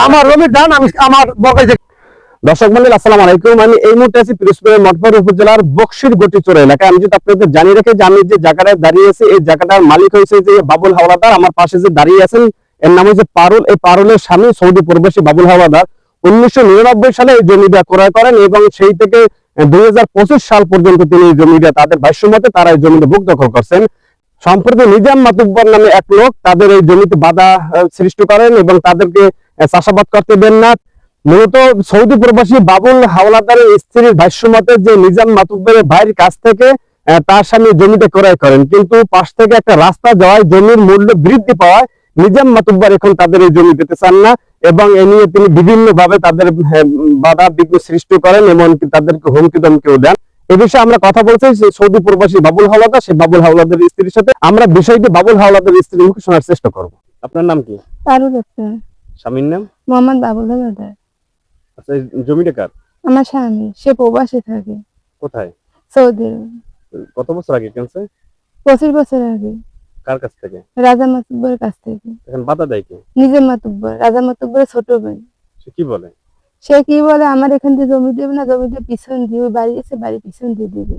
আমার জমির ধান আমি আমার বগাই। দর্শক মন্ডল আসসালামু আলাইকুম। আমি এই মুহূর্তে আছি পিরোজপুরের মঠবাড়ি উপজেলার বক্সির গটিচোরা এলাকায়। আমি যদি আপনাদের জানিয়ে রাখি যে আমি যে জায়গাটায় দাঁড়িয়ে আছি এই জায়গাটার মালিক হয়েছে যে বাবুল হাওলাদার। আমার পাশে যে দাঁড়িয়ে আছেন এর নাম হচ্ছে পারুল। এই পারুলের স্বামী সৌদি প্রবাসী বাবুল হাওলাদার 1999 সালে এই জমিটা ক্রয় করেন এবং সেই থেকে 2025 সাল পর্যন্ত তিনি এই জমিটা তাদের ভাষ্যমতে তারা এই জমিতে ভোগ দখল করছেন। সম্প্রতি নিজাম মাতুব্বর নামে এক লোক তাদের এই জমিতে বাধা সৃষ্টি করেন এবং তাদেরকে চাষাবাদ করতে দেন না। মূলত সৌদি প্রবাসী বাবুল হাওলাদারের স্ত্রীর ভাষ্যমতে যে নিজাম মাতুব্বরের ভাইয়ের কাছ থেকে তার স্বামী জমিতে ক্রয় করেন, কিন্তু পাশ থেকে একটা রাস্তা যাওয়ায় জমির মূল্য বৃদ্ধি পাওয়ায় নিজাম মাতুব্বর এখন তাদের এই জমি পেতে চান না এবং এ নিয়ে তিনি বিভিন্ন ভাবে তাদের বাধা বিঘ্ন সৃষ্টি করেন, এমনকি তাদেরকে হুমকি ধমকিও দেন। এ বিষয়ে আমরা কথা বলছি সৌদি প্রবাসী বাবুল হাওলাদার, সেই বাবুল হাওলাদারের স্ত্রীর সাথে। আমরা বিষয়টি বাবুল হাওলাদারের স্ত্রীর মুখে শোনার চেষ্টা করব। আপনার নাম কি? পারুল আক্তার। স্বামীর নাম? মোহাম্মদ বাবুল হাওলাদার। আচ্ছা, জমিটা কার? আমার স্বামী, সে প্রবাসে থাকে। কোথায়? সৌদি। কত বছর আগে কিনছে? 25 বছর আগে। কার কাছ থেকে? রাজা মাতুব্বরের কাছ থেকে। এখন বাধা দেয় কি? নিজের মাতুব্বর, রাজা মাতুব্বরের ছোট ভাই। সে কি বলে? সে কি বলে, আমার এখান দিয়ে জমি দেবে না, জমি দিয়ে পিছন দিয়ে ওই বাড়ি এসে বাড়ি পিছন দিয়ে দিবে।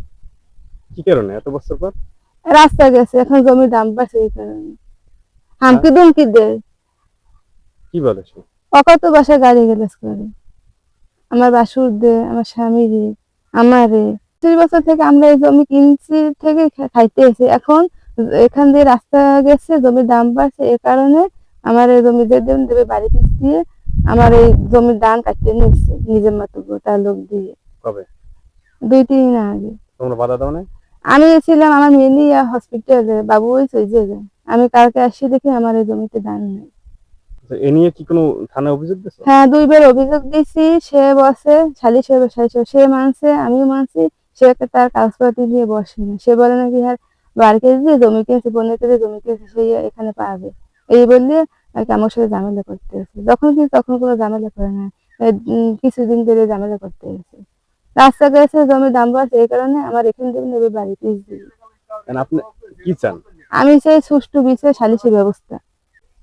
কি কারণে? এত বছর পর রাস্তা গেছে, এখন জমির দাম বাড়ছে এই কারণে। হামকি দুমকি দেয়। কি বলে সে? অকত বাসায় গাড়ি গ্যালাজ করে। আমার বাসুর দে, আমার স্বামী রে, আমারে 30 বছর থেকে আমরা এই জমি কিনছি থেকে খাইতে এসে, এখন এখান দিয়ে রাস্তা গেছে, জমির দাম বাড়ছে, এ কারণে আমার এই জমি দেবে বাড়ি পিছ দিয়ে আমার এই জমির ধান কাটতে নিচ্ছে নিজের মাতুব্বর তার লোক দিয়ে। কবে? 2-3 দিন আগে। তোমরা বাধা দাও না? আমি ছিলাম আমার মেয়ে নিয়ে হসপিটালে, বাবু ওই চলে যায়। আমি কালকে আসি দেখি আমার এই জমিতে ধান নেই। এ নিয়ে কি কোনো থানায় অভিযোগ দিয়েছো? হ্যাঁ, 2 বার অভিযোগ দিয়েছি। সে বসে সালিশ হবে, সে মানছে, আমিও মানছি। সে তার কাগজপাতি নিয়ে বসে না। সে বলে নাকি হ্যাঁ বাড়িতে দিয়ে জমি কিনেছে, বোনের থেকে জমি কিনেছে, সে এখানে পাবে এই বললে আমার সাথে ঝামেলা করতে এসে। যখন কি তখন কোনো ঝামেলা করে না, কিছুদিন ধরে ঝামেলা করতে এসে। রাস্তা গেছে, জমির দাম বাড়ছে, এই কারণে আমার এখান থেকে নেবে বাড়ি পিস দিয়ে। আপনি কি চান? আমি চাই সুষ্ঠু বিচার, সালিশি ব্যবস্থা।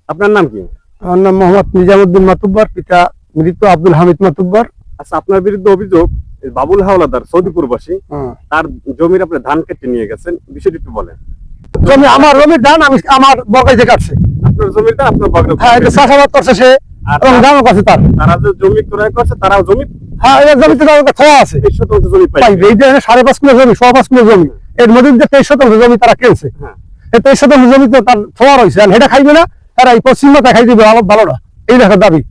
আপনার নাম কি? আমার নাম মোহাম্মদ নিজামুদ্দিন মাতুব্বর, পিতা মৃত আব্দুল হামিদ মাতুব্বর। আচ্ছা, আপনার বিরুদ্ধে অভিযোগ বাবুল হাওলাদার সৌদি প্রবাসী তার জমির আপনি ধান কেটে নিয়ে গেছেন, বিষয়টি একটু বলেন। জমি আমার জমির ধান আমি আমার বগাইতে কাটছে। আপনার জমিটা আপনার বগলে? হ্যাঁ, এটা চাষাবাদ করছে সে এবং ধানও করছে তার। তারা যে জমি ক্রয় করছে তারাও জমি? হ্যাঁ, এই জমিতে থোয়া আছে। 23 শতাংশ জমি পাই। এই যে 5.5 কিলো জমি, 5.5 কিলো জমি, এর মধ্যে যে 23 শতাংশ জমি তারা কিনছে। এই 23 শতাংশ জমি তো তার থোয়া রয়েছে, আর এটা খাইবে না, তারা এই পশ্চিম মাথা খাই দিবে ভালোটা, এই দেখার দাবি।